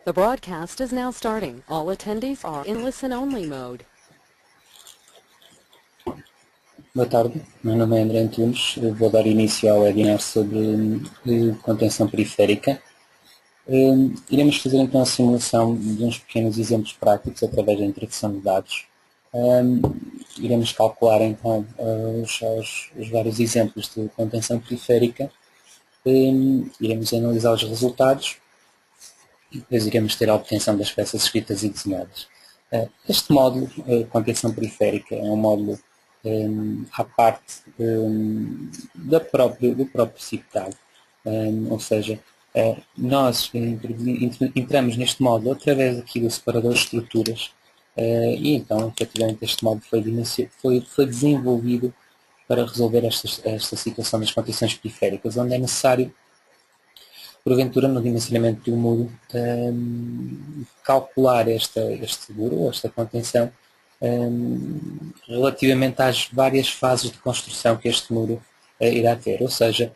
The broadcast is now starting. All attendees are in listen-only mode. Boa tarde, meu nome é André Antunes, vou dar início ao webinar sobre contenção periférica. Iremos fazer então a simulação de uns pequenos exemplos práticos através da introdução de dados. Iremos calcular então os vários exemplos de contenção periférica, iremos analisar os resultados e depois iremos ter a obtenção das peças escritas e desenhadas. Este módulo, contenção periférica, é um módulo à parte do próprio CIPTAG, ou seja, nós entramos neste módulo através aqui do separador de estruturas e então, efetivamente, este módulo foi desenvolvido para resolver esta situação das contenções periféricas, onde é necessário, porventura, no dimensionamento do muro, calcular este muro, esta contenção, relativamente às várias fases de construção que este muro irá ter. Ou seja,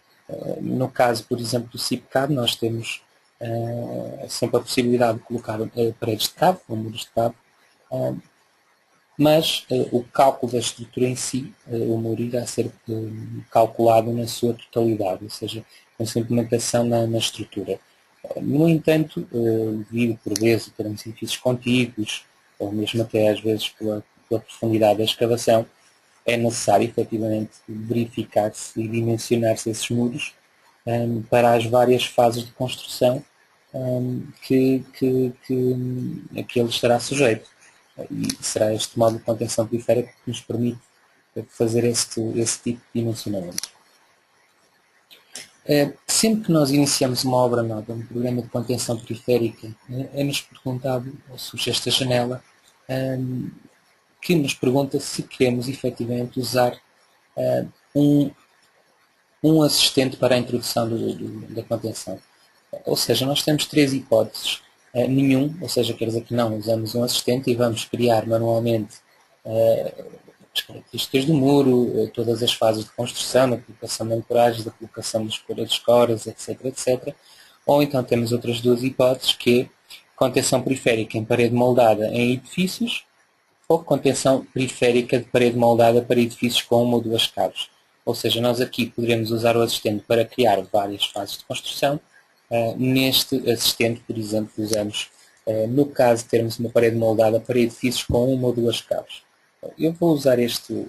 no caso, por exemplo, do CIPCAD, nós temos sempre a possibilidade de colocar paredes de cabo, ou muros de cabo, mas o cálculo da estrutura em si, o muro irá ser calculado na sua totalidade, ou seja, com sua implementação na estrutura. No entanto, devido por vezes a termos edifícios contíguos, ou mesmo até às vezes pela profundidade da escavação, é necessário efetivamente verificar-se e dimensionar-se esses muros para as várias fases de construção que ele estará sujeito. E será este módulo de contenção periférica que nos permite fazer esse tipo de dimensionamento. Sempre que nós iniciamos uma obra nova, um programa de contenção periférica, é-nos perguntado, ou surge esta janela, que nos pergunta se queremos efetivamente usar um assistente para a introdução da contenção. Ou seja, nós temos três hipóteses. Nenhum, ou seja, quer dizer que não usamos um assistente e vamos criar manualmente as características do muro, todas as fases de construção, da colocação de ancoragens, da colocação das coras, etc, etc. Ou então temos outras duas hipóteses, que é contenção periférica em parede moldada em edifícios ou contenção periférica de parede moldada para edifícios com uma ou duas caves. Ou seja, nós aqui poderemos usar o assistente para criar várias fases de construção. Neste assistente, por exemplo, usamos, no caso de termos uma parede moldada para edifícios com uma ou duas caves. Eu vou usar este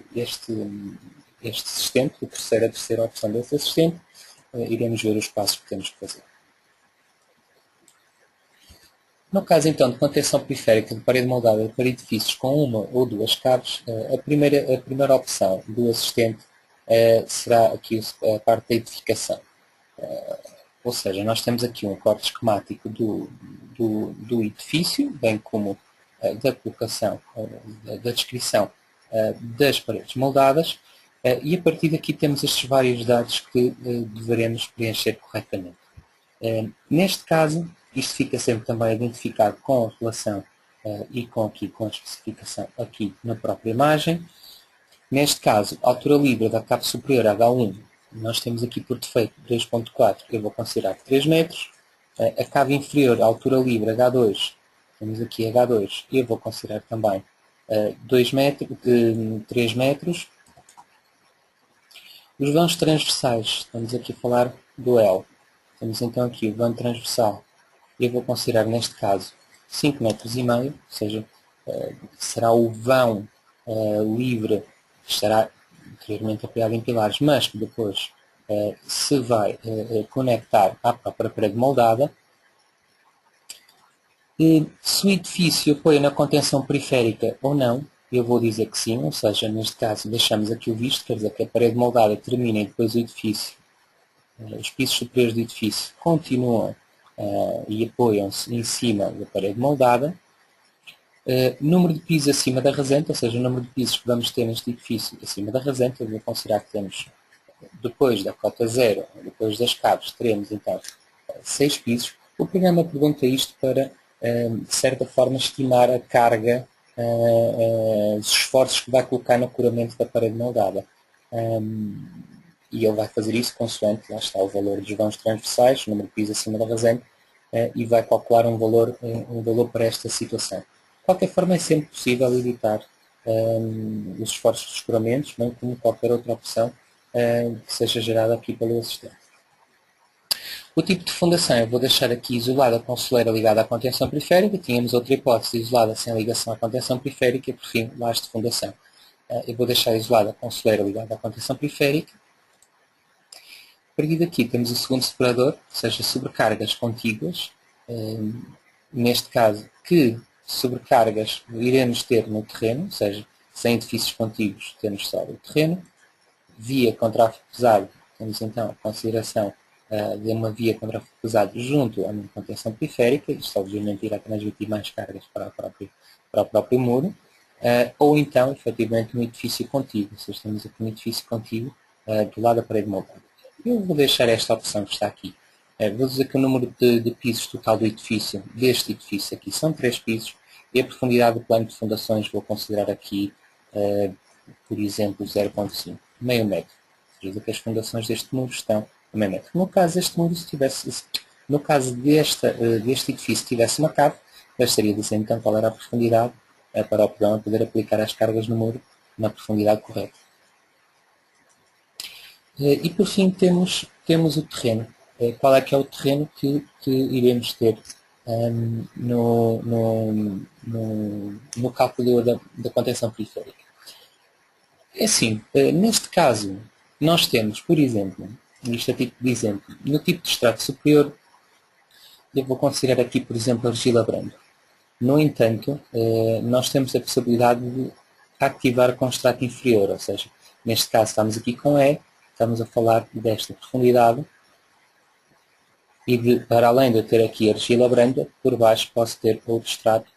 assistente, a terceira opção desse assistente. Iremos ver os passos que temos que fazer. No caso, então, de contenção periférica de parede moldada para edifícios com uma ou duas caves, a primeira opção do assistente será aqui a parte da edificação. Ou seja, nós temos aqui um corte esquemático do edifício, bem como da colocação, da descrição das paredes moldadas, e a partir daqui temos estes vários dados que deveremos preencher corretamente. Neste caso, isto fica sempre também identificado com a relação e com a especificação aqui na própria imagem. Neste caso, a altura livre da cave superior H1, nós temos aqui por defeito 2.4, eu vou considerar 3 metros. A cave inferior, a altura livre H2, temos aqui H2, eu vou considerar também 3 metros. Os vãos transversais, estamos aqui a falar do L. Temos então aqui o vão transversal, eu vou considerar neste caso 5 metros e meio, ou seja, será o vão livre que estará anteriormente apoiado em pilares, mas que depois se vai conectar à própria parede moldada. Se o edifício apoia na contenção periférica ou não, eu vou dizer que sim, ou seja, neste caso deixamos aqui o visto, quer dizer que a parede moldada termina e depois o edifício, os pisos superiores do edifício continuam e apoiam-se em cima da parede moldada. Número de pisos acima da rasante, ou seja, o número de pisos que vamos ter neste edifício acima da rasante, eu vou considerar que temos, depois da cota zero, depois das caves, teremos então 6 pisos. O programa pergunta isto para, de certa forma, estimar a carga, os esforços que vai colocar no curamento da parede moldada. E ele vai fazer isso consoante, lá está o valor dos vãos transversais, o número de pisos acima da rasante, e vai calcular um valor para esta situação. De qualquer forma, é sempre possível evitar os esforços de escoramentos, bem como qualquer outra opção que seja gerada aqui pelo assistente. O tipo de fundação eu vou deixar aqui isolada com soleira ligada à contenção periférica. Tínhamos outra hipótese isolada sem ligação à contenção periférica e, por fim, laje de fundação. Eu vou deixar isolada com soleira ligada à contenção periférica. A partir daqui temos o segundo separador, ou seja, sobrecargas contíguas. Neste caso, que sobrecargas iremos ter no terreno, ou seja, sem edifícios contíguos temos só o terreno. Via com tráfego pesado, temos então a consideração de uma via com tráfego pesado junto a uma contenção periférica, isto obviamente irá transmitir mais cargas para o próprio muro, ou então, efetivamente, um edifício contíguo, ou seja, temos aqui um edifício contíguo do lado da parede moldada. Eu vou deixar esta opção que está aqui. Vou dizer que o número de pisos total do edifício, deste edifício aqui, são 3 pisos, e a profundidade do plano de fundações vou considerar aqui, por exemplo, 0,5, meio metro. Ou seja, que as fundações deste muro estão a meio metro. No caso deste muro, no caso deste edifício tivesse uma cave, bastaria dizer então qual era a profundidade para o programa poder aplicar as cargas no muro na profundidade correta. E por fim temos o terreno. Qual é que é o terreno que iremos ter no cálculo da contenção periférica? É assim, neste caso, nós temos, por exemplo, isto é tipo de exemplo, no tipo de extrato superior, eu vou considerar aqui, por exemplo, argila branca. No entanto, nós temos a possibilidade de ativar com extrato inferior, ou seja, neste caso estamos aqui com E, estamos a falar desta profundidade, e para além de eu ter aqui argila branca, por baixo posso ter outro extrato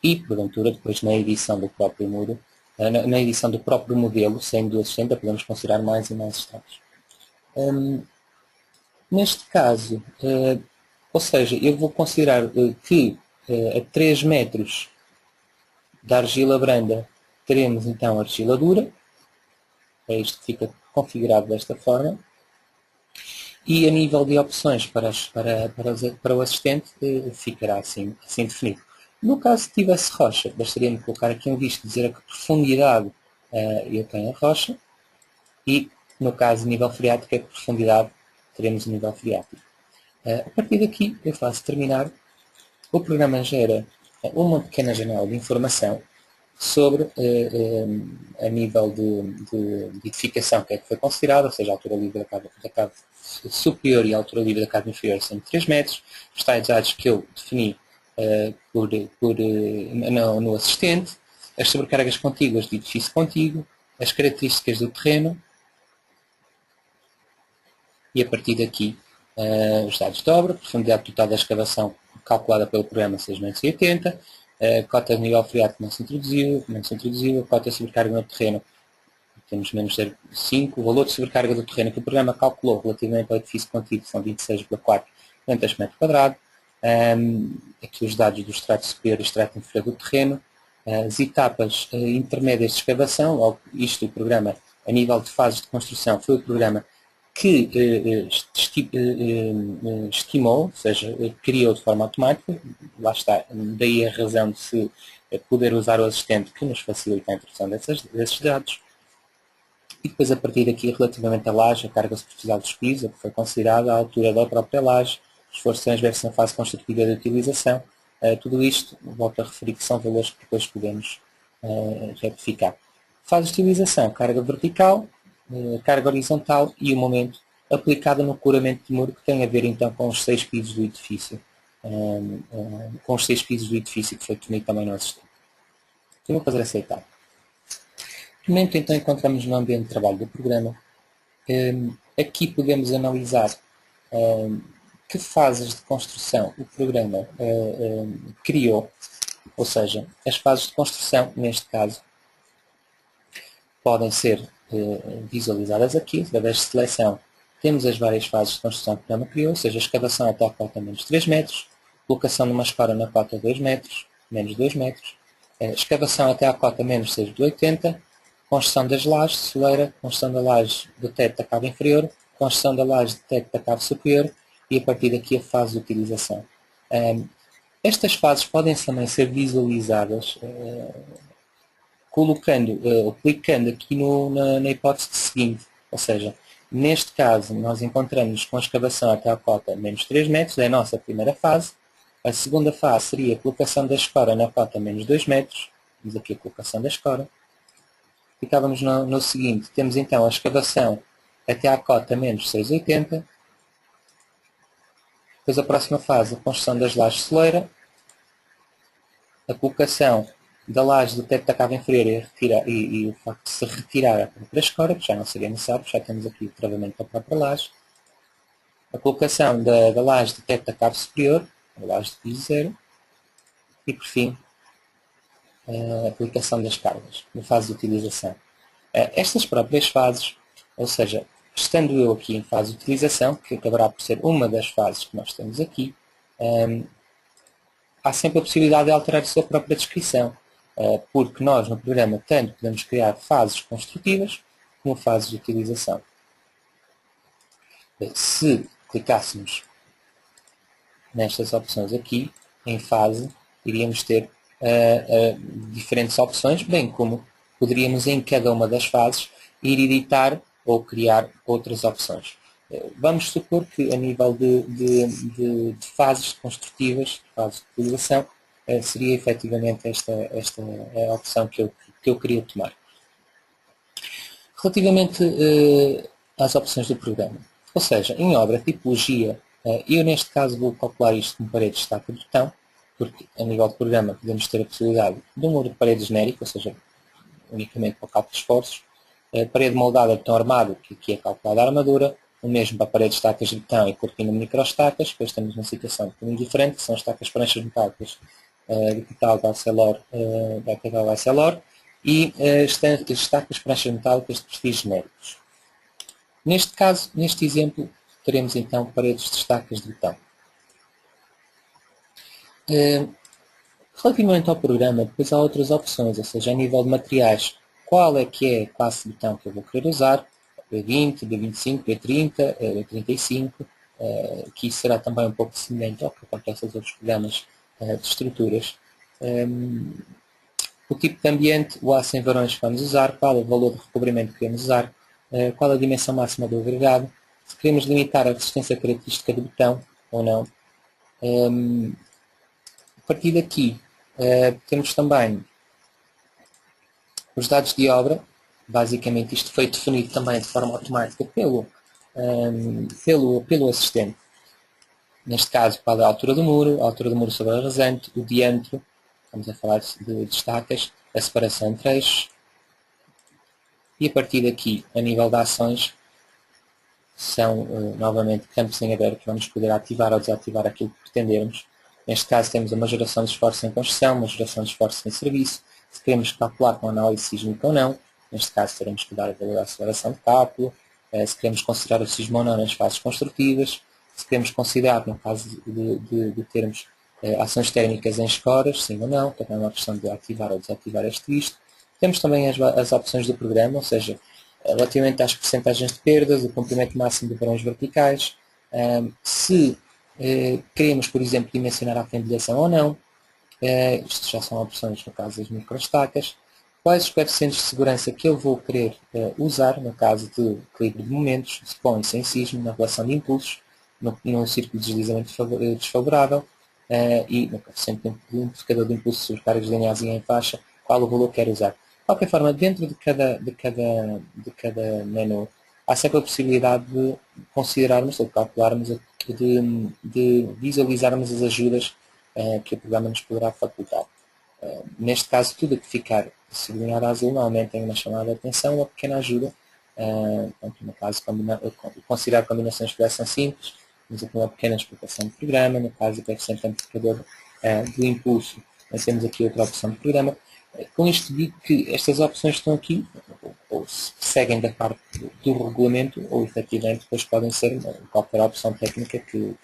e, porventura, depois na edição do próprio muro, na edição do próprio modelo, sem do assistente, podemos considerar mais e mais extratos. Neste caso, ou seja, eu vou considerar que a 3 metros da argila branda teremos então a argila dura, é isto que fica configurado desta forma, e a nível de opções para o assistente ficará assim definido. No caso que tivesse rocha, bastaria-me colocar aqui um visto, dizer a que profundidade eu tenho a rocha, e no caso de nível freático, a profundidade teremos o nível freático. A partir daqui eu faço terminar, o programa gera uma pequena janela de informação sobre a nível de edificação que é que foi considerado, ou seja, a altura livre da cave superior e a altura livre da cave inferior são 3 metros, os tais dados que eu defini no assistente, as sobrecargas contíguas do edifício contíguo, as características do terreno e a partir daqui os dados de obra, profundidade total da escavação calculada pelo programa 6,80 m, cota de nível freático não se introduziu, a cota de sobrecarga no terreno temos menos 0,5, o valor de sobrecarga do terreno que o programa calculou relativamente ao edifício contíguo são 26,4 m², aqui os dados do extrato superior e extrato inferior do terreno, as etapas intermédias de escavação, logo isto o programa a nível de fases de construção foi o programa que estimou, ou seja, criou de forma automática, lá está, daí a razão de se poder usar o assistente que nos facilita a introdução desses dados. E depois a partir daqui, relativamente à laje, a carga superficial dos pisos, que foi considerada a altura da própria laje, esforço transverso na fase construtiva de utilização, tudo isto, volto a referir que são valores que depois podemos retificar. Fase de utilização, carga vertical, carga horizontal e o momento aplicado no curamento de muro que tem a ver então com os 6 pisos do edifício, que foi definido também no assistente. Então vou fazer aceitar. No momento então encontramos no ambiente de trabalho do programa. Aqui podemos analisar que fases de construção o programa criou, ou seja, as fases de construção, neste caso, podem ser visualizadas aqui, através de seleção. Temos as várias fases de construção que o programa criou, ou seja, a escavação até a cota menos 3 metros, colocação numa escora na cota 2 metros, menos 2 metros, escavação até à cota menos 6,80, construção das lajes de soleira, construção da laje do teto da cave inferior, construção da laje de teto da cave superior, e a partir daqui a fase de utilização. Estas fases podem também ser visualizadas clicando aqui na hipótese seguinte, ou seja, neste caso nós encontramos com a escavação até a cota menos 3 metros, é a nossa primeira fase. A segunda fase seria a colocação da escora na cota menos 2 metros, temos aqui a colocação da escora. Ficávamos no seguinte, temos então a escavação até à cota menos 6,80, depois a próxima fase, a construção das lajes de soleira, a colocação da laje do teto da cava inferior e o facto de se retirar a própria escora, que já não seria necessário, já temos aqui o travamento da própria laje, a colocação da laje do teto da cava superior, a laje de piso zero, e por fim a aplicação das cargas, na fase de utilização. Estas próprias fases, ou seja, estando eu aqui em fase de utilização, que acabará por ser uma das fases que nós temos aqui, há sempre a possibilidade de alterar a sua própria descrição, porque nós no programa tanto podemos criar fases construtivas como fases de utilização. Se clicássemos nestas opções aqui, em fase, iríamos ter diferentes opções, bem como poderíamos em cada uma das fases ir editar ou criar outras opções. Vamos supor que a nível de fases construtivas, fases de utilização, seria efetivamente esta a opção que eu queria tomar. Relativamente às opções do programa, ou seja, em obra, tipologia, eu neste caso vou calcular isto como parede de estaca de botão, porque a nível de programa podemos ter a possibilidade de um muro de parede genérico, ou seja, unicamente para o cálculo de esforços, parede moldada de betão armado, que aqui é calculada a armadura, o mesmo para a parede de estacas de betão e cortina de microestacas, depois temos uma situação um bocadinho diferente, que são as estacas pranchas metálicas de Pital da Arcelor e as estacas pranchas metálicas de perfis genéricos. Neste caso, neste exemplo, teremos então paredes de estacas de betão. Relativamente ao programa, depois há outras opções, ou seja, a nível de materiais, qual é que é a classe de betão que eu vou querer usar, B20, B25, B30, B35, que isso será também um pouco semelhante ao que acontece aos outros programas de estruturas. O tipo de ambiente, o aço em varões que vamos usar, qual é o valor de recobrimento que queremos usar, qual a dimensão máxima do agregado, se queremos limitar a resistência característica do betão ou não. A partir daqui, temos também os dados de obra. Basicamente isto foi definido também de forma automática pelo assistente. Neste caso, qual é a altura do muro sobre a rasante, o diâmetro, estamos a falar de estacas, a separação entre eixos. E a partir daqui, a nível de ações, são novamente campos em aberto que vamos poder ativar ou desativar aquilo que pretendermos. Neste caso temos a majoração de esforço em construção, majoração de esforço em serviço, se queremos calcular com análise sísmica ou não, neste caso teremos que dar a valor da aceleração de cálculo, se queremos considerar o sismo ou não nas fases construtivas, se queremos considerar, no caso de termos ações térmicas em escoras, sim ou não, também é uma questão de ativar ou desativar isto. Temos também as opções do programa, ou seja, relativamente às percentagens de perdas, o comprimento máximo de varões verticais, se queremos, por exemplo, dimensionar a pendilhação ou não, isto já são opções no caso das microestacas, quais os coeficientes de segurança que eu vou querer usar no caso de equilíbrio de momentos, se com e sem sismo, na relação de impulsos, no círculo de deslizamento desfavorável e no coeficiente de indicador de impulso sobre cargas lineares e em faixa, qual o valor que quero usar. De qualquer forma, dentro de cada menu, há sempre a possibilidade de considerarmos ou de calcularmos, de visualizarmos as ajudas que o programa nos poderá facultar. Neste caso, tudo o que ficar sublinhado a azul normalmente tem uma chamada de atenção, uma pequena ajuda. No caso, considerar combinações de expressão simples, temos aqui uma pequena explicação de programa. No caso do coeficiente amplificador do impulso, nós temos aqui outra opção de programa. Com isto digo que estas opções estão aqui, ou se seguem da parte do regulamento, ou efetivamente depois podem ser qualquer opção técnica que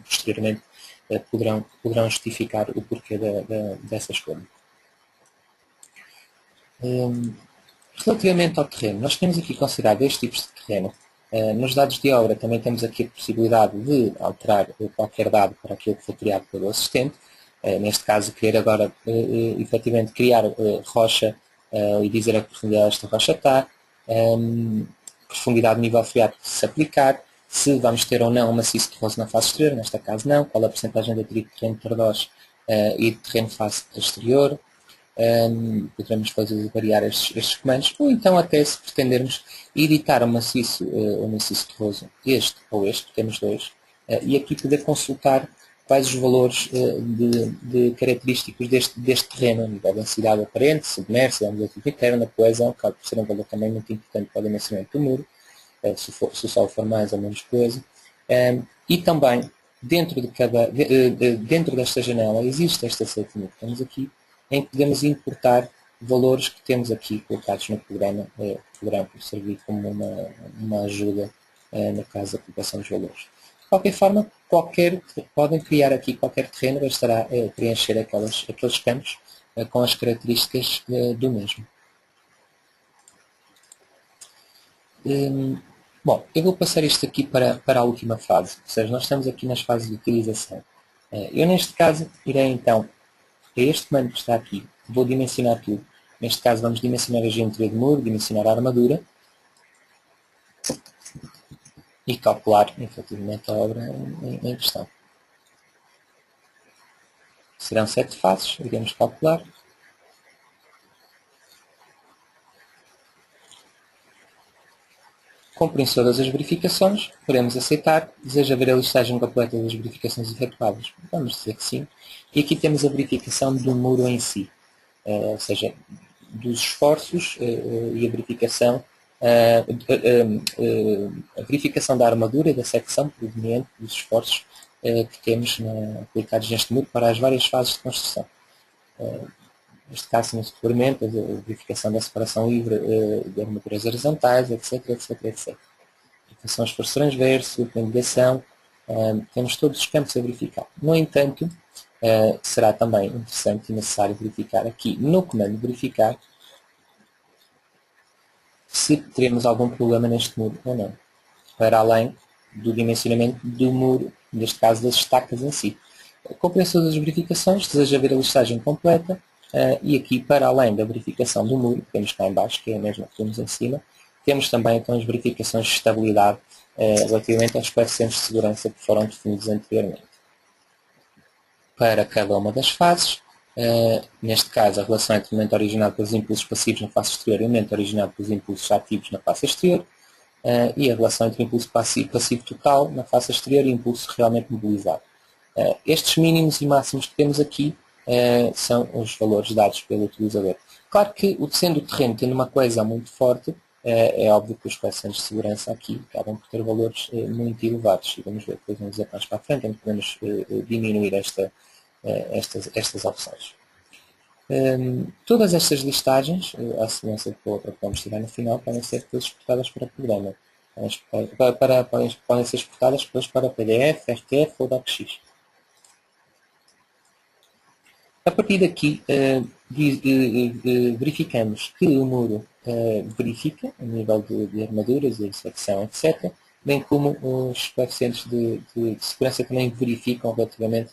posteriormente poderão justificar o porquê dessa escolha. Relativamente ao terreno, nós temos aqui considerar dois tipos de terreno. Nos dados de obra também temos aqui a possibilidade de alterar qualquer dado para aquilo que foi criado pelo assistente. Neste caso, querer agora efetivamente criar rocha e dizer a que profundidade esta rocha está, profundidade de nível freático se aplicar, se vamos ter ou não um maciço terroso na face exterior, neste caso não, qual a porcentagem de atrito de terreno tardós e de terreno face exterior. Poderemos fazer variar estes comandos, ou então até se pretendermos editar um maciço terroso, este ou este, temos dois, e aqui poder consultar quais os valores de característicos deste terreno, a nível de densidade aparente, submersa, umidade interna, coesão, que pode ser um valor também muito importante para o dimensionamento do muro, se o solo for mais ou menos coeso. E também, dentro desta janela, existe esta setinha que temos aqui, em que podemos importar valores que temos aqui colocados no programa, que poderão servir como uma ajuda no caso da aplicação dos valores. De qualquer forma, podem criar aqui qualquer terreno, bastará preencher aqueles campos com as características do mesmo. Bom, eu vou passar isto aqui para a última fase, ou seja, nós estamos aqui nas fases de utilização. Eu neste caso irei então a este comando que está aqui, vou dimensionar tudo. Neste caso vamos dimensionar a geometria de muro, dimensionar a armadura e calcular efetivamente a obra em questão. Serão 7 fases, iremos calcular. Cumprem-se todas as verificações, podemos aceitar. Deseja ver a listagem completa das verificações efetuadas? Vamos dizer que sim. E aqui temos a verificação do muro em si, ou seja, dos esforços e a verificação da armadura e da secção proveniente dos esforços que temos aplicados neste muro para as várias fases de construção. Neste caso, no suplemento, a verificação da separação livre de armaduras horizontais, etc, etc, etc. Verificação de esforço transverso, pendulação, temos todos os campos a verificar. No entanto, será também interessante e necessário verificar aqui no comando verificar se teremos algum problema neste muro ou não, para além do dimensionamento do muro, neste caso das estacas em si. Compreensão das verificações, deseja ver a listagem completa, e aqui, para além da verificação do muro, que temos cá em baixo, que é a mesma que temos em cima, temos também então as verificações de estabilidade relativamente aos coeficientes de segurança que foram definidos anteriormente. Para cada uma das fases, neste caso a relação entre o momento originado pelos impulsos passivos na face exterior e o momento originado pelos impulsos ativos na face exterior, e a relação entre o impulso passivo total na face exterior e o impulso realmente mobilizado. Estes mínimos e máximos que temos aqui são os valores dados pelo utilizador. Claro que, sendo o terreno tendo uma coesão muito forte, é óbvio que os coeficientes de segurança aqui acabam por ter valores muito elevados. E vamos ver depois uns exemplos para a frente, onde podemos diminuir estas opções. Todas estas listagens, à semelhança de outra que vamos tirar no final, podem ser depois exportadas para o programa. Podem ser exportadas depois para PDF, RTF ou DocX. A partir daqui, verificamos que o muro verifica a nível de armaduras, de secção, etc., bem como os coeficientes de segurança também verificam relativamente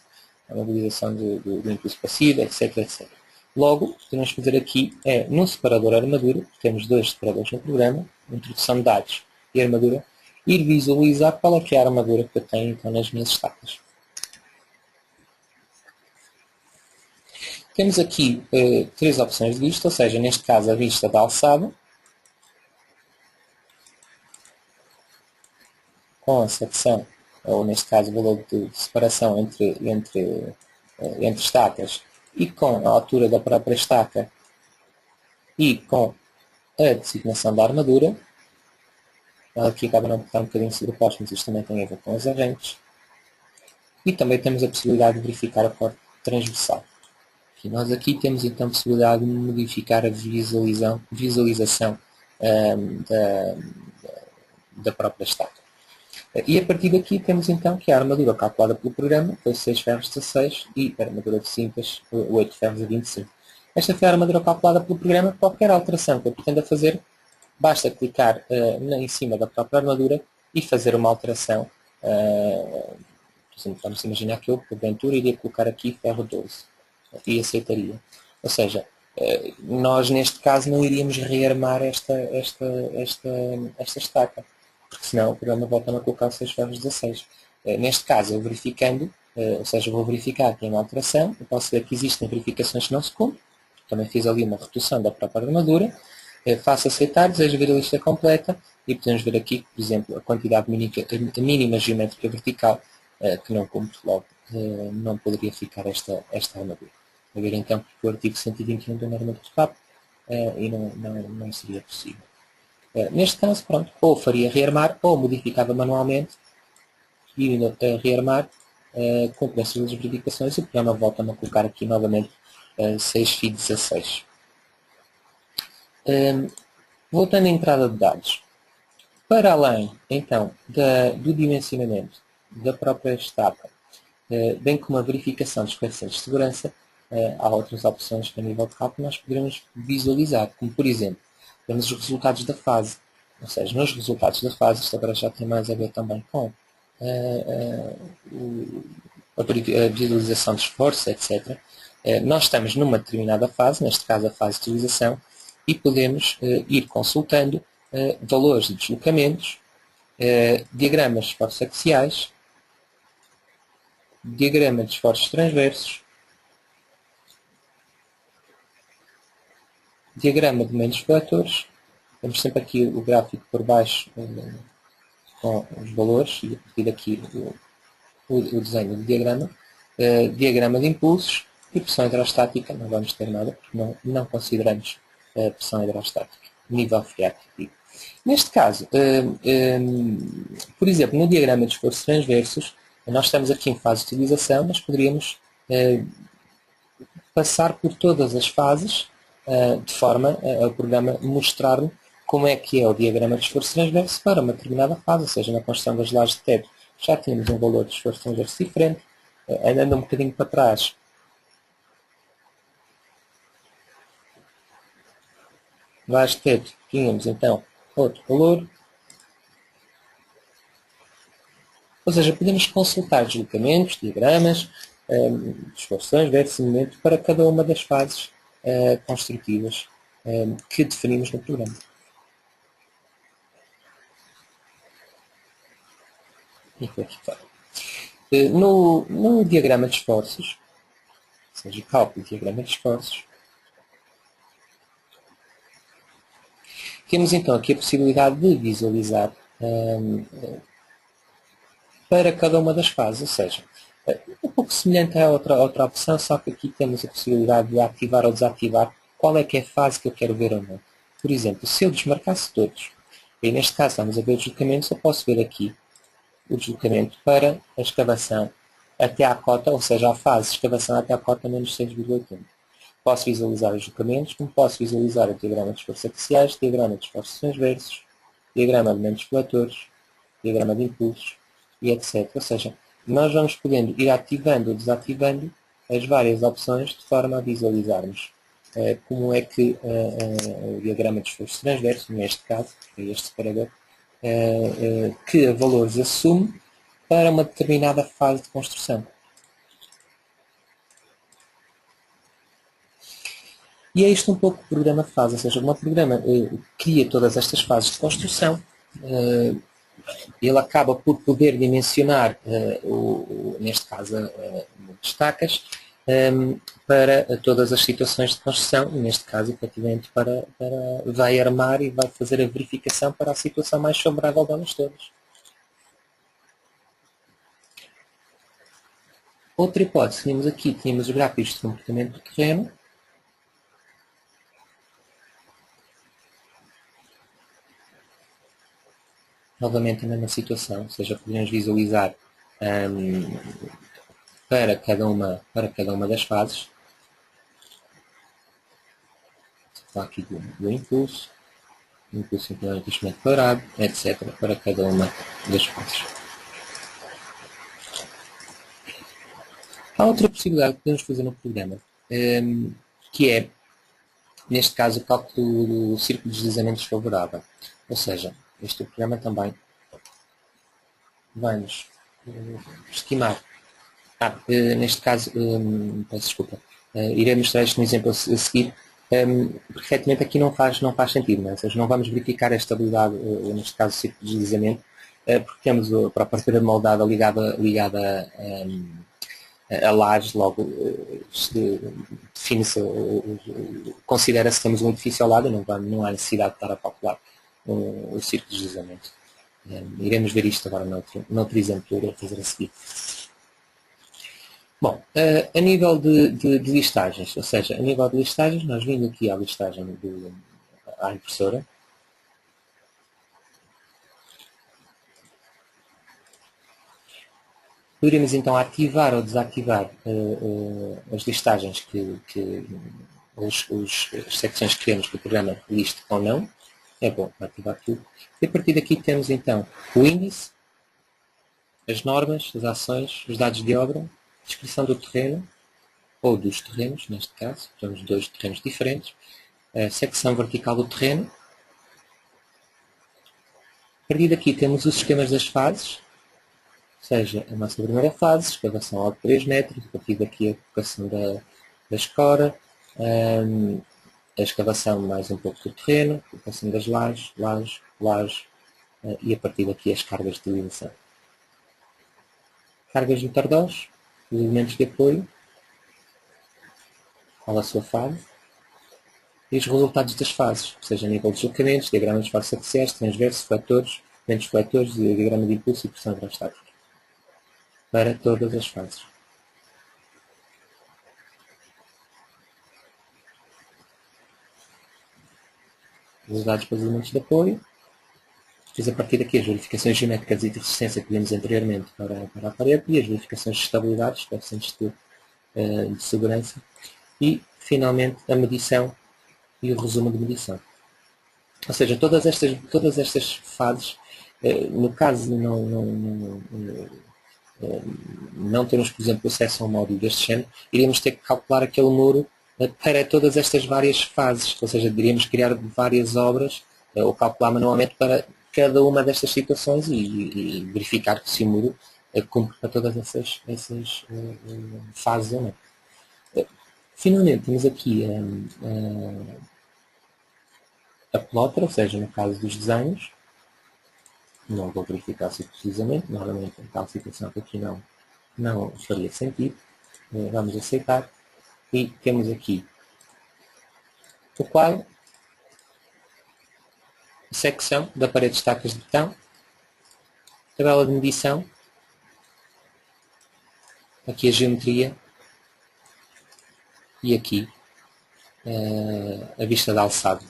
à mobilização do impulso passivo, etc., etc. Logo, o que podemos fazer aqui é, no separador armadura, temos dois separadores no programa, introdução de dados e armadura, ir visualizar qual é que é a armadura que eu tenho então, nas minhas estacas. Temos aqui três opções de vista, ou seja, neste caso a vista da alçada, com a secção, ou neste caso o valor de separação entre estacas, e com a altura da própria estaca, e com a designação da armadura. Aqui acaba não estar um bocadinho sobreposto, mas isto também tem a ver com as arranques. E também temos a possibilidade de verificar a corte transversal. E nós aqui temos então a possibilidade de modificar a visualização da própria estaca. E a partir daqui temos então que a armadura calculada pelo programa foi 6 ferros 16 e a armadura de cintas 8 ferros a 25. Esta foi a armadura calculada pelo programa. Qualquer alteração que eu pretenda fazer, basta clicar em cima da própria armadura e fazer uma alteração. Por exemplo, vamos imaginar que eu, porventura, iria colocar aqui ferro 12 e aceitaria. Ou seja, nós neste caso não iríamos rearmar esta estaca, porque senão o programa volta a colocar os 6 ferros 16. Neste caso, eu verificando, ou seja, vou verificar que tem uma alteração, eu posso ver que existem verificações que não se cumprem, também fiz ali uma redução da própria armadura, faço aceitar, desejo ver a lista completa e podemos ver aqui, por exemplo, a quantidade mínima geométrica vertical que não cumpre, logo não poderia ficar esta armadura. A ver então que o artigo 121 do norma de FAP e não seria possível. Neste caso, pronto, ou faria rearmar ou modificava manualmente e rearmar com essas verificações e o programa volta-me a colocar aqui novamente 6 FI 16. Voltando à entrada de dados. Para além, então, do dimensionamento da própria estaca, bem como a verificação dos coeficientes de segurança, há outras opções que a nível de cálculo nós poderemos visualizar, como por exemplo, temos os resultados da fase. Ou seja, nos resultados da fase, isto agora já tem mais a ver também com a visualização de esforço, etc. Nós estamos numa determinada fase, neste caso a fase de utilização, e podemos ir consultando valores de deslocamentos, diagramas de esforços axiais, diagrama de esforços transversos, diagrama de momentos fletores. Temos sempre aqui o gráfico por baixo com os valores e a partir daqui o desenho do diagrama. Diagrama de impulsos e pressão hidrostática. Não vamos ter nada porque não consideramos pressão hidrostática. Nível freático. Neste caso, por exemplo, no diagrama de esforços transversos, nós estamos aqui em fase de utilização, mas poderíamos passar por todas as fases de forma a programa mostrar-me como é que é o diagrama de esforço transverso para uma determinada fase, ou seja, na construção das lajes de teto já tínhamos um valor de esforço transverso diferente, andando um bocadinho para trás. Laje de teto tínhamos então outro valor, ou seja, podemos consultar deslocamentos, diagramas, esforço transverso e momento para cada uma das fases construtivas que definimos no programa. E aqui está. No diagrama de esforços, ou seja, cálculo de diagrama de esforços, temos então aqui a possibilidade de visualizar para cada uma das fases, ou seja, um pouco semelhante à outra opção, só que aqui temos a possibilidade de ativar ou desativar qual é que é a fase que eu quero ver ou não. Por exemplo, se eu desmarcasse todos, e neste caso estamos a ver deslocamentos, eu posso ver aqui o deslocamento para a escavação até à cota, ou seja, a fase de escavação até à cota menos 6,80. Posso visualizar os deslocamentos, como posso visualizar o diagrama de esforços axiais, diagrama de esforços transversos, diagrama de momentos fletores, diagrama de impulsos e etc. Ou seja, nós vamos podendo ir ativando ou desativando as várias opções de forma a visualizarmos como é que o diagrama de esforço transverso, neste caso, é este separador, que valores assume para uma determinada fase de construção. E é isto um pouco que o programa faz, ou seja, o programa cria todas estas fases de construção, ele acaba por poder dimensionar, neste caso, estacas, para todas as situações de construção, e neste caso, efetivamente, vai armar e vai fazer a verificação para a situação mais favorável delas todas. Outra hipótese, tínhamos os gráficos de comportamento do terreno. Novamente a mesma situação, ou seja, podemos visualizar para cada uma das fases. Está aqui do impulso inclinamento parado, etc. para cada uma das fases. Há outra possibilidade que podemos fazer no programa, que é, neste caso, o cálculo do círculo de deslizamento desfavorável. Ou seja, este programa também vai-nos estimar. Neste caso, peço desculpa, irei mostrar isto no exemplo a seguir, porque efetivamente aqui não faz sentido, não é? Ou seja, não vamos verificar a estabilidade, neste caso o ciclo de deslizamento, porque temos a própria parede moldada ligada a lajes, logo define-se, considera-se que temos um edifício ao lado e não há necessidade de estar a calcular o ciclo de deslizamento. Iremos ver isto agora noutro exemplo, irei fazer a seguir. Bom, a nível de listagens, ou seja, a nível de listagens, nós vindo aqui à listagem à impressora, poderemos então ativar ou desativar as listagens as secções que queremos que o programa liste ou não. É bom ativar tudo. E a partir daqui temos então o índice, as normas, as ações, os dados de obra, descrição do terreno, ou dos terrenos, neste caso, temos 2 terrenos diferentes, a secção vertical do terreno. A partir daqui temos os esquemas das fases, ou seja, a nossa primeira fase, escavação alto 3 metros, a partir daqui a colocação da escora, a escavação mais um pouco do terreno, a colocação das lajes, e a partir daqui as cargas de ligação. Cargas de tardós, elementos de apoio, qual a sua fase, e os resultados das fases, ou seja, a nível de deslocamentos, diagramas de fases axiais, transversos, fletores, momentos fletores, diagrama de impulso e pressão hidrostática, para todas as fases. Os dados para os elementos de apoio, depois a partir daqui as verificações geométricas e de resistência que vimos anteriormente para a parede e as verificações de estabilidade, coeficientes de segurança e, finalmente, a medição e o resumo de medição. Ou seja, todas estas fases, no caso de não termos, por exemplo, acesso a um módulo deste género, iríamos ter que calcular aquele muro para todas estas várias fases, ou seja, iríamos criar várias obras ou calcular manualmente para cada uma destas situações e verificar que se o muro cumpre para todas essas fases ou não. Finalmente, temos aqui a plotter, ou seja, no caso dos desenhos. Não vou verificar se precisamente, normalmente em tal situação que aqui não faria sentido. Vamos aceitar. E temos aqui o quadro, a secção da parede de estacas de betão, tabela de medição, aqui a geometria e aqui a vista de alçado.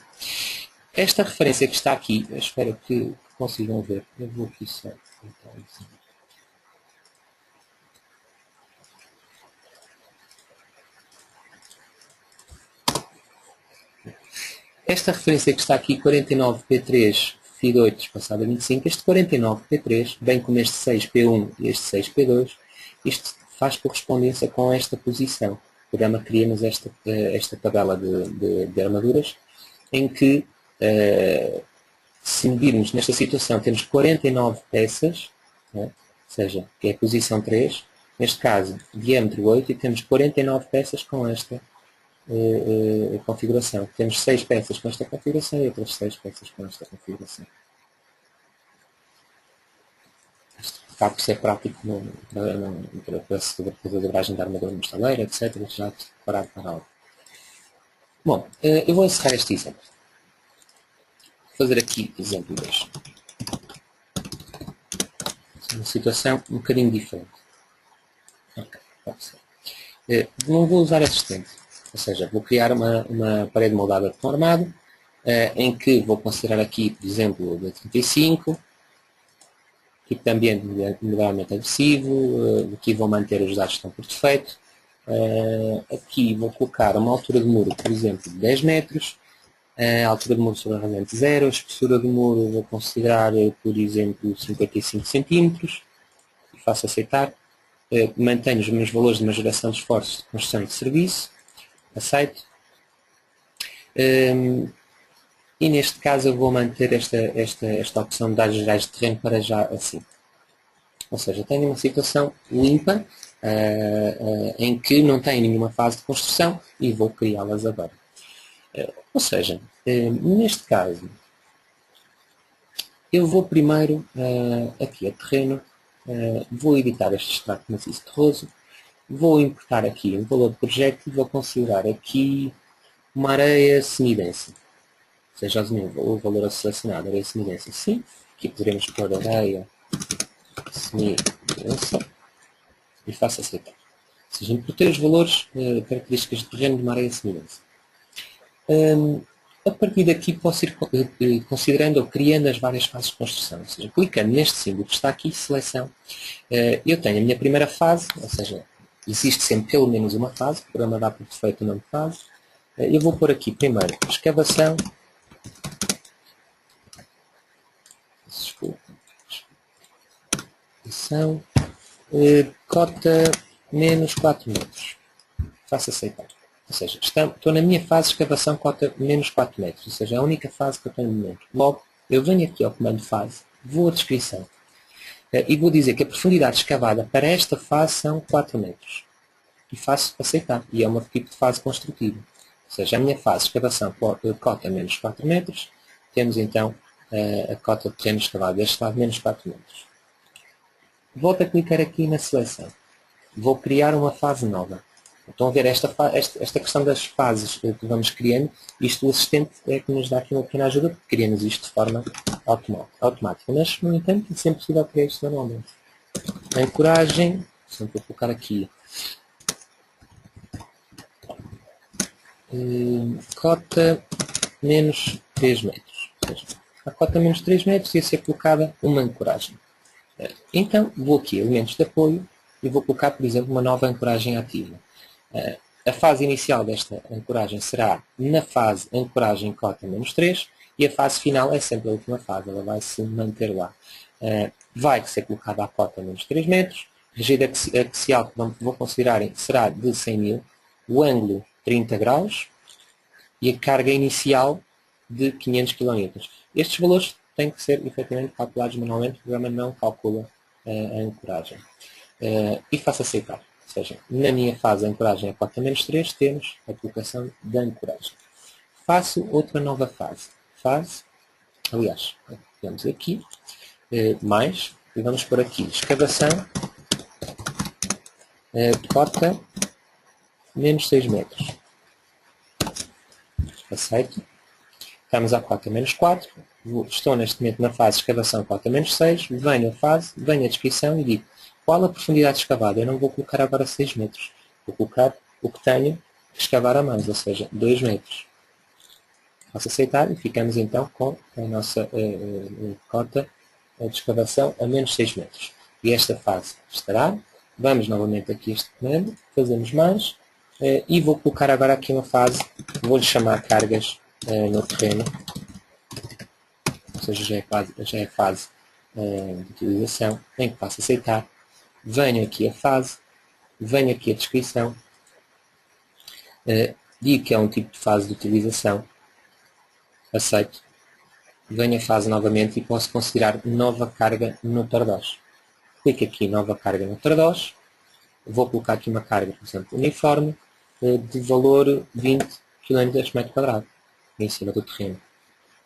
Esta referência que está aqui, eu espero que consigam ver. Eu vou aqui só. Então, assim. Esta referência que está aqui, 49P3 FI8 espaçado a 25, este 49P3, bem como este 6P1 e este 6P2, isto faz correspondência com esta posição. O programa cria-nos esta tabela de armaduras, em que, se medirmos nesta situação, temos 49 peças, né? Ou seja, que é a posição 3, neste caso, diâmetro 8, e temos 49 peças com esta configuração. Temos 6 peças com esta configuração e outras 6 peças com esta configuração. Isto acaba por ser prático para fazer a dobragem da armadura no estaleiro, etc. Já preparado para algo. Bom, eu vou encerrar este exemplo. Vou fazer aqui exemplo 2. Uma situação um bocadinho diferente. Ok, pode ser. Não vou usar assistente. Ou seja, vou criar uma parede moldada de tom armado, em que vou considerar aqui, por exemplo, de 35, tipo de ambiente moderadamente agressivo, aqui vou manter os dados que estão por defeito, aqui vou colocar uma altura de muro, por exemplo, de 10 metros, a altura de muro sobre a rasante 0, a espessura do muro vou considerar, por exemplo, 55 cm, e faço aceitar, mantenho os meus valores de majoração de esforços de construção de serviço, aceito, e neste caso eu vou manter esta opção de dados gerais de terreno para já assim. Ou seja, tenho uma situação limpa em que não tenho nenhuma fase de construção e vou criá-las agora. Ou seja, neste caso, eu vou primeiro aqui a terreno, vou editar este extrato maciço terroso, vou importar aqui um valor de projeto e vou considerar aqui uma areia semidensa. Ou seja, o valor a selecionar, areia semidensa, sim. Aqui poderemos pôr areia semidensa e faço aceitar. Ou seja, importei os valores, características de terreno de uma areia semidensa. A partir daqui posso ir considerando ou criando as várias fases de construção. Ou seja, clicando neste símbolo que está aqui, seleção, eu tenho a minha primeira fase, ou seja, existe sempre pelo menos uma fase, o programa dá por defeito o nome de fase. Eu vou pôr aqui primeiro escavação, desculpa, escavação, cota menos 4 metros. Faço aceitar. Ou seja, estou na minha fase de escavação cota menos 4 metros. Ou seja, é a única fase que eu tenho no momento. Logo, eu venho aqui ao comando fase, vou à descrição e vou dizer que a profundidade escavada para esta fase são 4 metros. E faço aceitar. E é um tipo de fase construtiva. Ou seja, a minha fase de escavação cota menos 4 metros. Temos então a cota de terreno escavado deste lado menos 4 metros. Volto a clicar aqui na seleção. Vou criar uma fase nova. Estão a ver esta questão das fases que vamos criando. Isto o assistente é que nos dá aqui uma pequena ajuda, porque criamos isto de forma automática. Mas, no entanto, é sempre possível criar isto manualmente. A ancoragem, sempre vou colocar aqui, cota menos 3 metros. Ou seja, a cota menos 3 metros ia ser colocada uma ancoragem. Então, vou aqui, elementos de apoio, e vou colocar, por exemplo, uma nova ancoragem ativa. A fase inicial desta ancoragem será na fase ancoragem cota menos 3 e a fase final é sempre a última fase, ela vai se manter lá. Vai ser colocada a cota menos 3 metros, regida axial que vou considerar será de 100 mil, o ângulo 30 graus e a carga inicial de 500 kN. Estes valores têm que ser efetivamente calculados manualmente, o programa não calcula a ancoragem. E faço aceitar. Ou seja, na minha fase de ancoragem a cota menos 3 temos a colocação da ancoragem. Faço outra nova fase. Aliás, vamos aqui, mais, e vamos por aqui, escavação, cota menos 6 metros. Aceito. Estamos à cota menos 4. Estou neste momento na fase de escavação cota menos 6. Venho a fase, venho a descrição e digo qual a profundidade escavada. Eu não vou colocar agora 6 metros. Vou colocar o que tenho que escavar a mais, ou seja, 2 metros. Posso aceitar e ficamos então com a nossa cota de escavação a menos 6 metros. E esta fase estará. Vamos novamente aqui a este comando, fazemos mais e vou colocar agora aqui uma fase, vou-lhe chamar cargas no terreno, ou seja, já é a fase de utilização, em que passo a aceitar, venho aqui a fase, venho aqui a descrição, digo que é um tipo de fase de utilização, aceito, venho a fase novamente e posso considerar nova carga no Tardós. Clico aqui em nova carga no Tardós, vou colocar aqui uma carga, por exemplo, uniforme, de valor 20 kN por metro quadrado, em cima do terreno.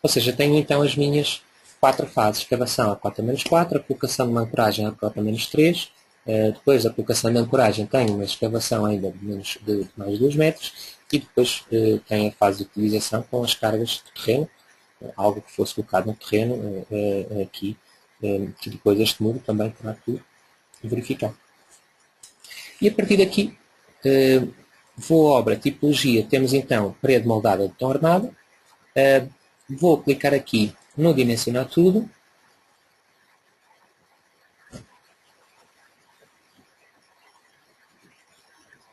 Ou seja, tenho então as minhas 4 fases, escavação a cota menos 4, a colocação de uma ancoragem a cota menos 3, depois a colocação de ancoragem tenho uma escavação ainda de mais 2 metros, e depois tenho a fase de utilização com as cargas de terreno, algo que fosse colocado no terreno aqui, que depois este muro também terá que verificar. E a partir daqui, vou à obra tipologia, temos então parede moldada de tom armado, vou clicar aqui no dimensionar tudo,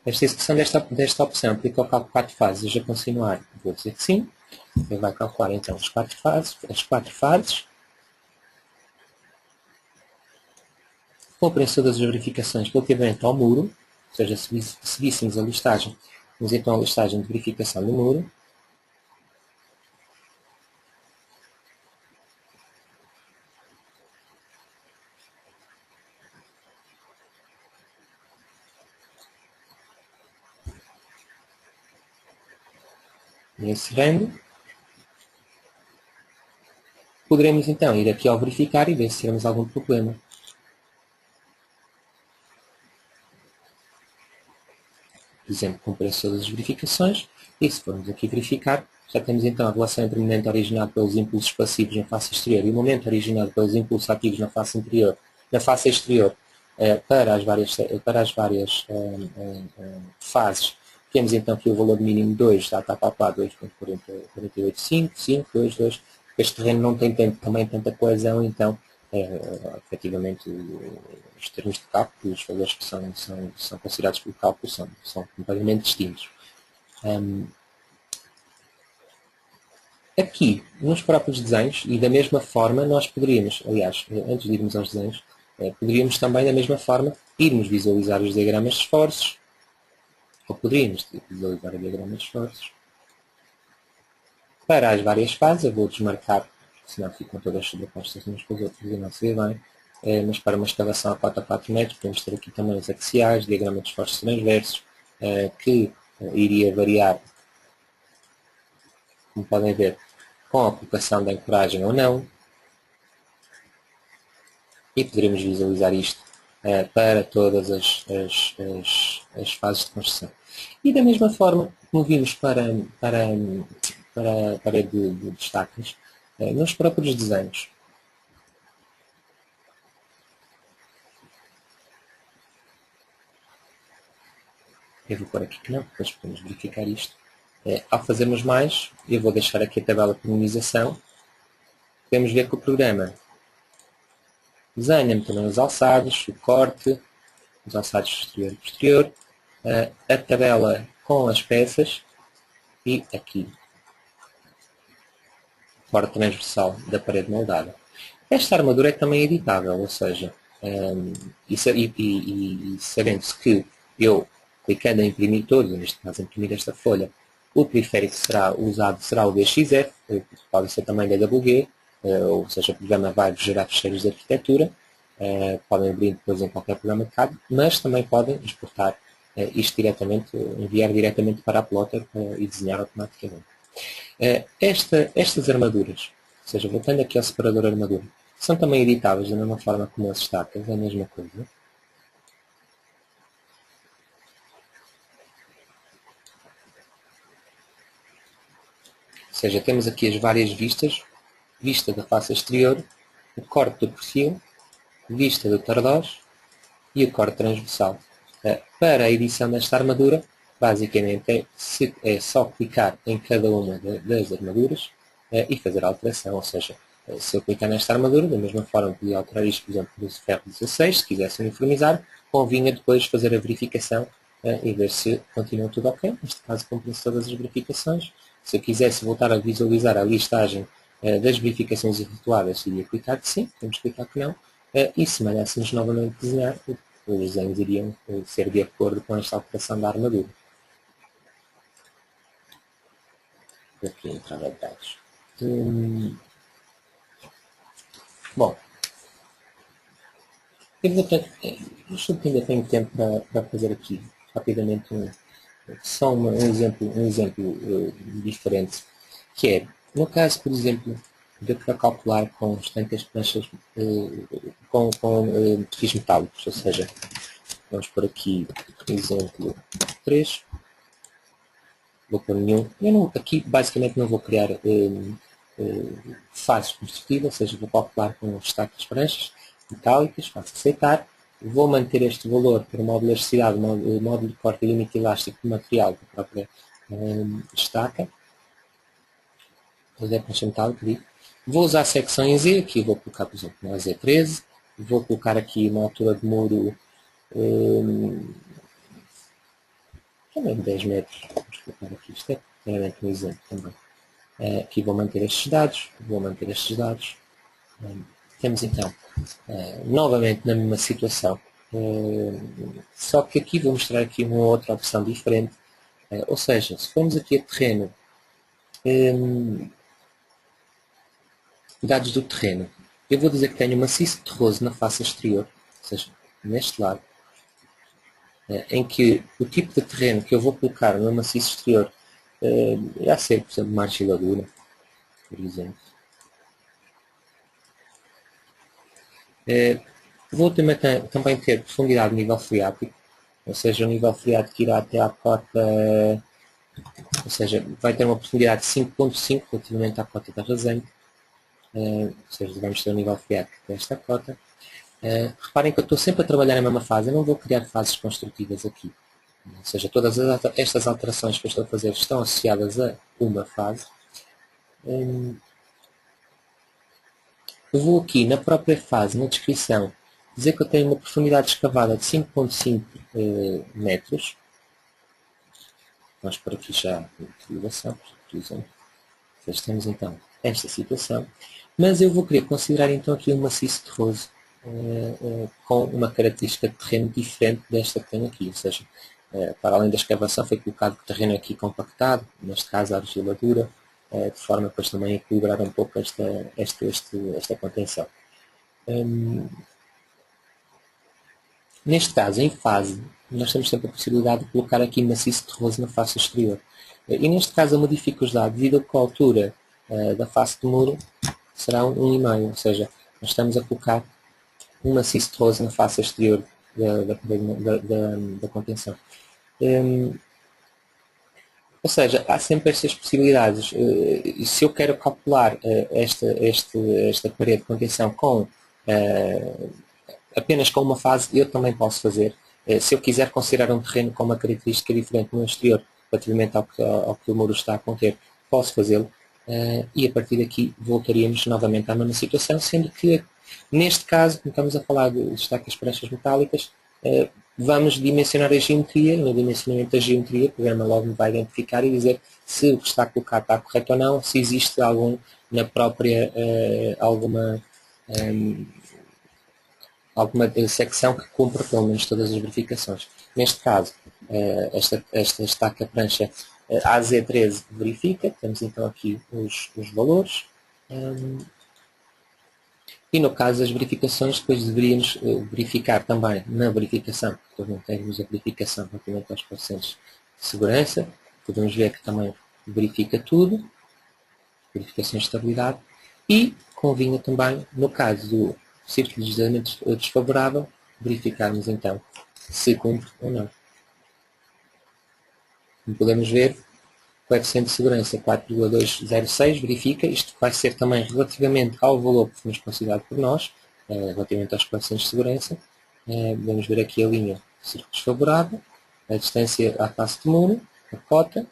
esta execução desta opção aplica ao cálculo 4 fases, já continuar, vou dizer que sim, ele vai calcular então as 4 fases, vou preencher todas as verificações relativamente ao muro, ou seja, se víssemos a listagem, temos então a listagem de verificação do muro, encerrando. Poderemos então ir aqui ao verificar e ver se temos algum problema. Por exemplo, cumprir todas as verificações, e se formos aqui verificar, já temos então a relação entre o momento originado pelos impulsos passivos na face exterior e o momento originado pelos impulsos ativos na face interior, na face exterior, para as várias fases. Temos então aqui o valor mínimo 2, da KPA 2.485, 5, 2, 2. Este terreno não tem também tanta coesão, então, efetivamente, os termos de cálculo, os valores que são considerados pelo cálculo são completamente distintos. Aqui, nos próprios desenhos, e da mesma forma, nós poderíamos, aliás, antes de irmos aos desenhos, poderíamos também, da mesma forma, irmos visualizar os diagramas de esforços, ou poderíamos visualizar o diagrama de esforços, para as várias fases. Eu vou desmarcar, senão ficam todas sobrepostas umas com as outras e não se vê bem, mas para uma escavação a 4 a 4 metros, podemos ter aqui também os axiais, diagrama de esforços transversos, que iria variar, como podem ver, com a colocação da ancoragem ou não, e poderemos visualizar isto para todas as fases de construção. E da mesma forma, como vimos para a parede de destaques, nos próprios desenhos. Eu vou pôr aqui que não, depois podemos verificar isto. Ao fazermos mais, eu vou deixar aqui a tabela de minimização. Podemos ver que o programa desenha-me também os alçados, o corte, os alçados exterior e posterior, a tabela com as peças e aqui o corte transversal da parede moldada. Esta armadura é também editável, ou seja, e sabendo-se que eu, clicando em imprimir todos, neste caso imprimir esta folha, o periférico será usado será o DXF, pode ser também DWG, ou seja, o programa vai gerar ficheiros de arquitetura, podem abrir depois em qualquer programa de CAD, mas também podem exportar isto diretamente, enviar diretamente para a plotter e desenhar automaticamente. Estas armaduras, ou seja, voltando aqui ao separador armadura, são também editáveis da mesma forma como as estacas, é a mesma coisa. Ou seja, temos aqui as várias vistas, vista da face exterior, o corte do perfil, vista do tardós e o corte transversal. Para a edição desta armadura, basicamente é só clicar em cada uma das armaduras e fazer a alteração, ou seja, se eu clicar nesta armadura, da mesma forma podia alterar isto, por exemplo, no ferro 16, se quisesse uniformizar, convinha depois fazer a verificação e ver se continua tudo ok. Neste caso, cumpre-se todas as verificações. Se eu quisesse voltar a visualizar a listagem das verificações efetuadas, iria clicar que sim, temos que clicar que não, e se mandássemos novamente desenhar, os desenhos iriam ser de acordo com esta alteração da armadura. Aqui entrar em detalhes. Bom, eu ainda tenho tempo para fazer aqui rapidamente só um exemplo diferente, que é, no caso, por exemplo, de para calcular com tantas planchas com perfis metálicos, ou seja, vamos por aqui exemplo 3, vou pôr nenhum, aqui basicamente não vou criar fases construtivas, ou seja, vou calcular com destaque das pranchas metálicas, faço aceitar, vou manter este valor para uma elasticidade, módulo de corte e limite elástico do material da própria estaca, da prancha metálica, digo. Vou usar a secção em Z, aqui vou colocar, por exemplo, na Z13, vou colocar aqui uma altura de muro também de 10 metros, vamos colocar aqui, isto é claramente um exemplo também. Aqui vou manter estes dados, temos então, novamente na mesma situação, só que aqui vou mostrar aqui uma outra opção diferente, ou seja, se formos aqui a terreno, dados do terreno, eu vou dizer que tenho um maciço terroso na face exterior, ou seja, neste lado, em que o tipo de terreno que eu vou colocar no maciço exterior irá ser, por exemplo, uma argiladura, por exemplo. Vou também ter profundidade de nível freático, ou seja, o nível freático irá até à cota, ou seja, vai ter uma profundidade de 5.5 relativamente à cota da rasante, ou seja, vamos ter um nível freático desta cota. Reparem que eu estou sempre a trabalhar na mesma fase, eu não vou criar fases construtivas aqui. Ou seja, todas estas alterações que eu estou a fazer estão associadas a uma fase. Eu vou aqui na própria fase, na descrição, dizer que eu tenho uma profundidade escavada de 5.5 metros. Vamos por aqui já a utilização, por exemplo. Temos então esta situação. Mas eu vou querer considerar então aqui um maciço terroso com uma característica de terreno diferente desta que tenho aqui. Ou seja, para além da escavação foi colocado o terreno aqui compactado, neste caso a argiladura, de forma depois também a equilibrar um pouco esta contenção. Neste caso, em fase, nós temos sempre a possibilidade de colocar aqui maciço terroso na face exterior. E neste caso eu modifico os dados, devido a que a altura da face do muro será 1,5, ou seja, nós estamos a colocar um maciço terroso na face exterior da contenção. Ou seja, há sempre estas possibilidades. Se eu quero calcular esta parede de contenção apenas com uma fase, eu também posso fazer. Se eu quiser considerar um terreno com uma característica diferente no exterior, relativamente ao que o muro está a conter, posso fazê-lo. E a partir daqui voltaríamos novamente à mesma situação, sendo que neste caso, como estamos a falar de estacas prechas metálicas, vamos dimensionar a geometria, e no dimensionamento da geometria o programa logo me vai identificar e dizer se o que está colocado está correto ou não, se existe na própria alguma secção que cumpra pelo menos todas as verificações. Neste caso, esta estaca prancha AZ13 verifica, temos então aqui os valores. E no caso das verificações, depois deveríamos verificar também na verificação, porque não temos a verificação relativamente aos coeficientes de segurança, podemos ver que também verifica tudo, verificações de estabilidade, e convinha também, no caso do círculo de deslizamento desfavorável, verificarmos então se cumpre ou não. Como podemos ver, o coeficiente de segurança 4,206 verifica, isto vai ser também relativamente ao valor que fomos considerado por nós, relativamente aos coeficientes de segurança. Podemos ver aqui a linha do círculo desfavorável, a distância à face do muro, a cota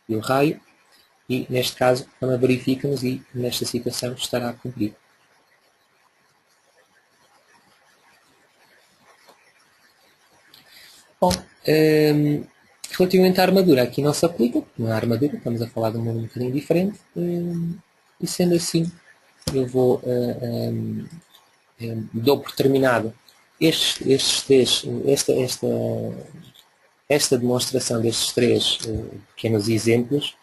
e o raio, e neste caso também verifica-nos e nesta situação estará a cumprir. Bom, relativamente à armadura, aqui não se aplica, porque não é armadura, estamos a falar de um mundo um bocadinho diferente, e sendo assim, eu dou por terminado esta demonstração destes três pequenos exemplos,